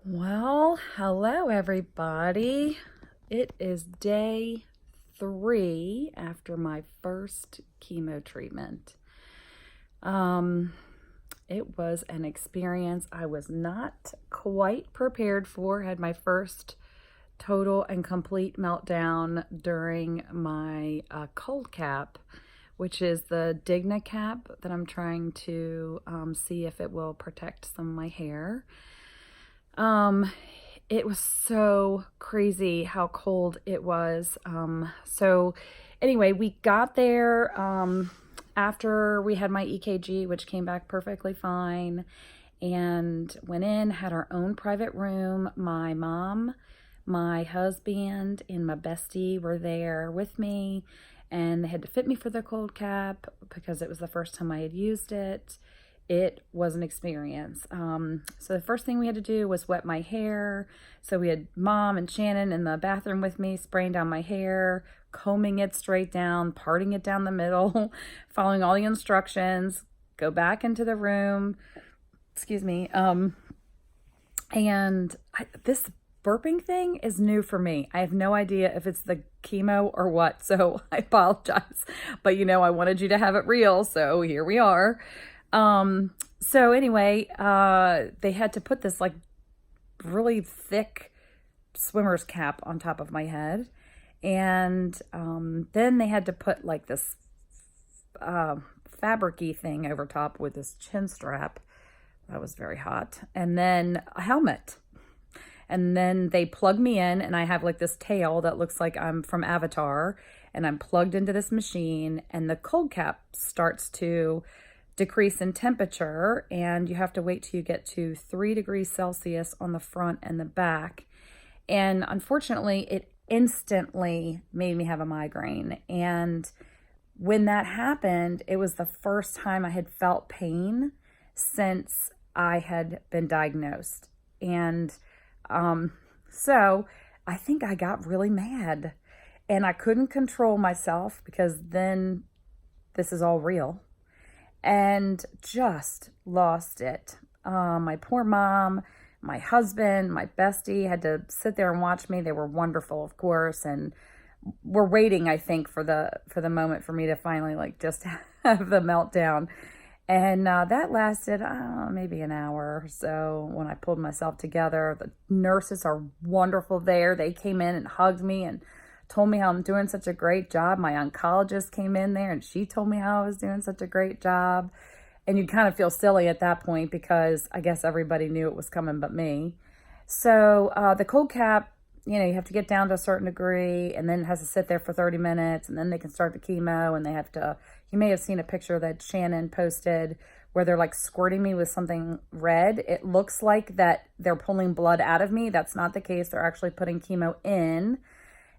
Well, hello everybody. It is day 3 after my first chemo treatment. Um, it was an experience I was not quite prepared for. Had my first total and complete meltdown during my cold cap, which is the Digna cap that I'm trying to see if it will protect some of my hair. Um, it was so crazy how cold it was. So anyway, we got there after we had my EKG, which came back perfectly fine, and went in, had our own private room. My mom, my husband, and my bestie were there with me, and they had to fit me for the cold cap because it was the first time I had used it. It was an experience. So the first thing we had to do was wet my hair. So we had Mom and Shannon in the bathroom with me, spraying down my hair, combing it straight down, parting it down the middle, following all the instructions, go back into the room, excuse me. This burping thing is new for me. I have no idea if it's the chemo or what, so I apologize. But I wanted you to have it real, so here we are. So anyway, they had to put this like really thick swimmer's cap on top of my head. And then they had to put like this fabric-y thing over top with this chin strap. That was very hot. And then a helmet. And then they plug me in, and I have like this tail that looks like I'm from Avatar, and I'm plugged into this machine, and the cold cap starts to decrease in temperature, and you have to wait till you get to 3 degrees Celsius on the front and the back. And unfortunately, it instantly made me have a migraine. And when that happened, it was the first time I had felt pain since I had been diagnosed. And so I think I got really mad, and I couldn't control myself because then this is all real, and just lost it. My poor mom, my husband, my bestie had to sit there and watch me. They were wonderful, of course, and were waiting, I think, for the moment for me to finally like just have the meltdown. And that lasted maybe an hour or so. When I pulled myself together, the nurses are wonderful there. They came in and hugged me and told me how I'm doing such a great job. My oncologist came in there and she told me how I was doing such a great job. And you kind of feel silly at that point because I guess everybody knew it was coming but me. So the cold cap, you have to get down to a certain degree, and then it has to sit there for 30 minutes, and then they can start the chemo, and they have to, you may have seen a picture that Shannon posted where they're like squirting me with something red. It looks like that they're pulling blood out of me. That's not the case. They're actually putting chemo in.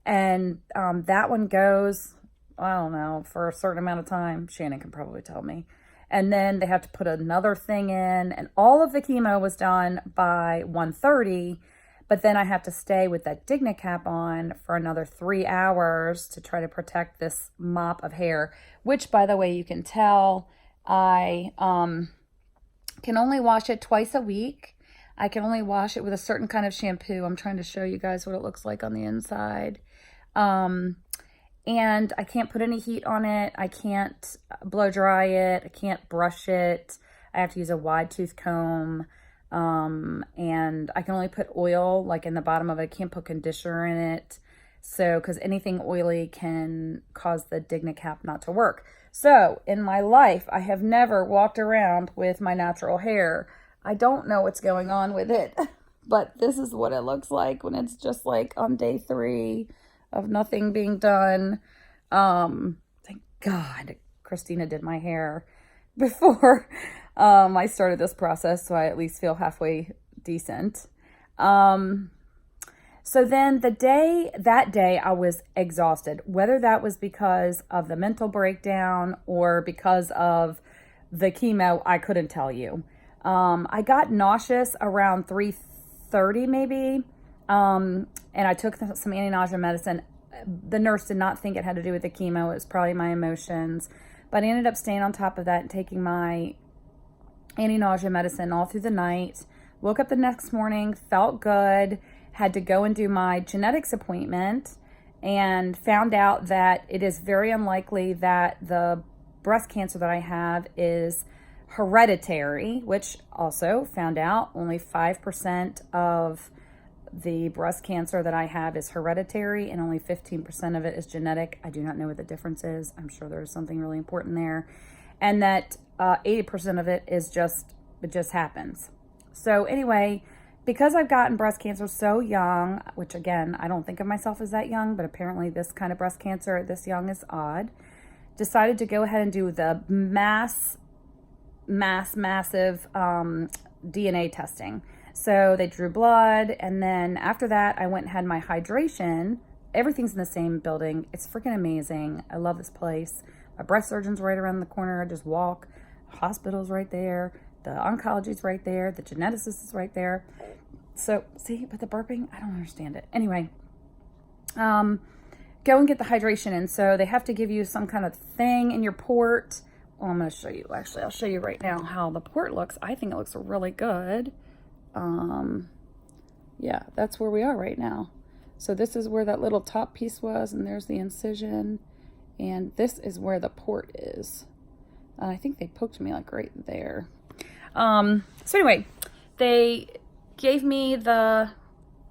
And that one goes, I don't know, for a certain amount of time. Shannon can probably tell me. And then they have to put another thing in. And all of the chemo was done by 1:30. But then I have to stay with that Digna cap on for another 3 hours to try to protect this mop of hair. Which, by the way, you can tell I can only wash it twice a week. I can only wash it with a certain kind of shampoo. I'm trying to show you guys what it looks like on the inside. And I can't put any heat on it. I can't blow dry it. I can't brush it. I have to use a wide tooth comb. And I can only put oil like in the bottom of it. I can't put conditioner in it. So, because anything oily can cause the Digna cap not to work. So, in my life, I have never walked around with my natural hair. I don't know what's going on with it, but this is what it looks like when it's just like on day 3 of nothing being done. Thank God Christina did my hair before I started this process, so I at least feel halfway decent. So then that day I was exhausted, whether that was because of the mental breakdown or because of the chemo, I couldn't tell you. I got nauseous around 3:30 maybe, and I took some anti-nausea medicine. The nurse did not think it had to do with the chemo. It was probably my emotions. But I ended up staying on top of that and taking my anti-nausea medicine all through the night. Woke up the next morning, felt good, had to go and do my genetics appointment, and found out that it is very unlikely that the breast cancer that I have is hereditary, which also found out only 5% of the breast cancer that I have is hereditary and only 15% of it is genetic. I do not know what the difference is. I'm sure there's something really important there. And that 80% of it is it just happens. So anyway, because I've gotten breast cancer so young, which again, I don't think of myself as that young, but apparently this kind of breast cancer at this young is odd, decided to go ahead and do the massive DNA testing. So they drew blood, and then after that, I went and had my hydration. Everything's in the same building. It's freaking amazing. I love this place. My breast surgeon's right around the corner. I just walk. Hospital's right there. The oncology's right there. The geneticist is right there. So, see, with the burping, I don't understand it. Anyway, go and get the hydration in. So they have to give you some kind of thing in your port. Well, I'm going to show you. Actually, I'll show you right now how the port looks. I think it looks really good. Yeah, that's where we are right now. So this is where that little top piece was, and there's the incision, and this is where the port is. I think they poked me like right there. So anyway, they gave me the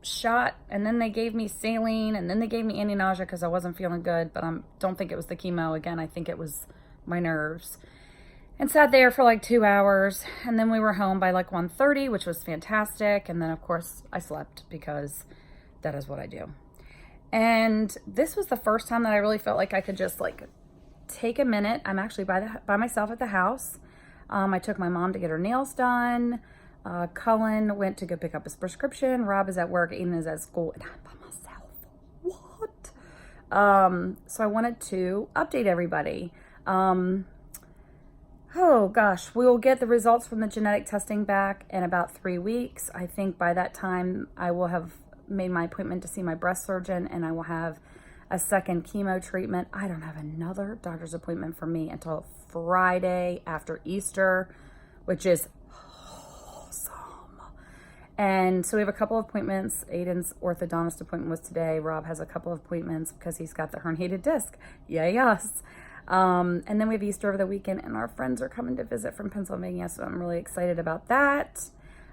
shot, and then they gave me saline, and then they gave me anti-nausea because I wasn't feeling good, but I don't think it was the chemo. Again, I think it was my nerves. And sat there for like 2 hours, and then we were home by like 1:30, which was fantastic. And then of course I slept because that is what I do. And this was the first time that I really felt like I could just like take a minute. I'm actually by myself at the house. I took my mom to get her nails done. Cullen went to go pick up his prescription. Rob is at work, Aiden is at school, and I'm by myself. What? So I wanted to update everybody. Oh gosh, we will get the results from the genetic testing back in about 3 weeks. I think by that time I will have made my appointment to see my breast surgeon, and I will have a second chemo treatment. I don't have another doctor's appointment for me until Friday after Easter, which is awesome. And so we have a couple of appointments. Aiden's orthodontist appointment was today. Rob has a couple of appointments because he's got the herniated disc. Yay us. And then we have Easter over the weekend, and our friends are coming to visit from Pennsylvania, so I'm really excited about that.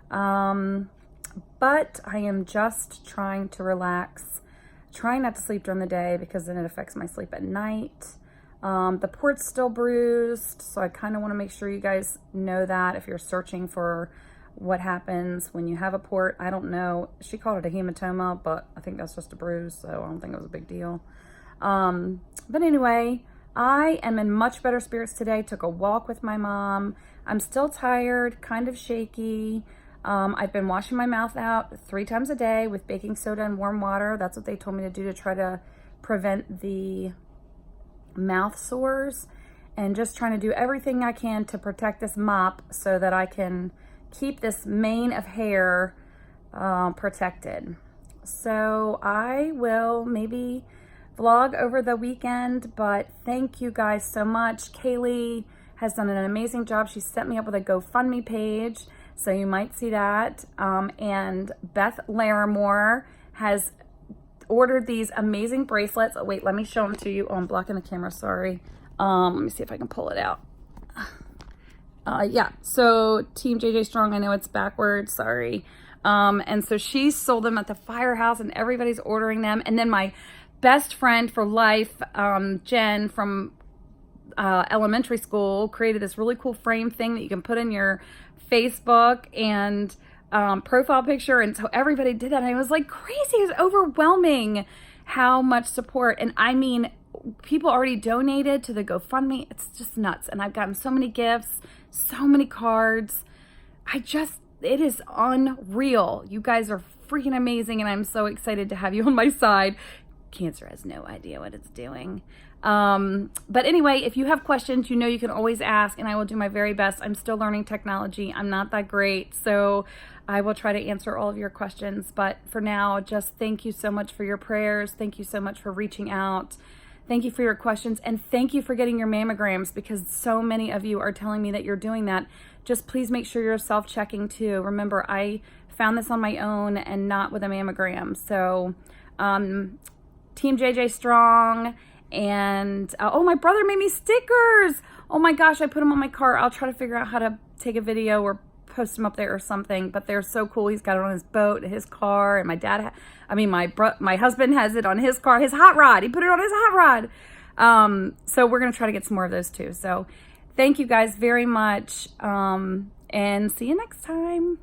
But I am just trying to relax, trying not to sleep during the day because then it affects my sleep at night. The port's still bruised, so I kind of want to make sure you guys know that if you're searching for what happens when you have a port. I don't know. She called it a hematoma, but I think that's just a bruise, so I don't think it was a big deal. But anyway, I am in much better spirits today. Took a walk with my mom. I'm still tired, kind of shaky. I've been washing my mouth out 3 times a day with baking soda and warm water. That's what they told me to do to try to prevent the mouth sores, and just trying to do everything I can to protect this mop so that I can keep this mane of hair protected. So I will maybe vlog over the weekend, but thank you guys so much. Kaylee has done an amazing job. She set me up with a GoFundMe page, so you might see that. And Beth Larimore has ordered these amazing bracelets. Oh, wait, let me show them to you. Oh, I'm blocking the camera, sorry. Let me see if I can pull it out. Yeah, so Team JJ Strong, I know it's backwards, sorry. And so she sold them at the firehouse, and everybody's ordering them. And then my best friend for life, Jen from elementary school, created this really cool frame thing that you can put in your Facebook and profile picture. And so everybody did that, and it was like crazy. It was overwhelming how much support. And I mean, people already donated to the GoFundMe. It's just nuts. And I've gotten so many gifts, so many cards. It is unreal. You guys are freaking amazing, and I'm so excited to have you on my side. Cancer has no idea what it's doing. But anyway, if you have questions, you know you can always ask, and I will do my very best. I'm still learning technology. I'm not that great, so I will try to answer all of your questions. But for now, just thank you so much for your prayers. Thank you so much for reaching out. Thank you for your questions, and thank you for getting your mammograms, because so many of you are telling me that you're doing that. Just please make sure you're self-checking too. Remember, I found this on my own and not with a mammogram. So Team JJ Strong. And oh, my brother made me stickers. Oh my gosh, I put them on my car. I'll try to figure out how to take a video or post them up there or something, but they're so cool. He's got it on his boat, his car, and my dad, my husband has it on his car, his hot rod. He put it on his hot rod. So we're going to try to get some more of those too. So thank you guys very much. And see you next time.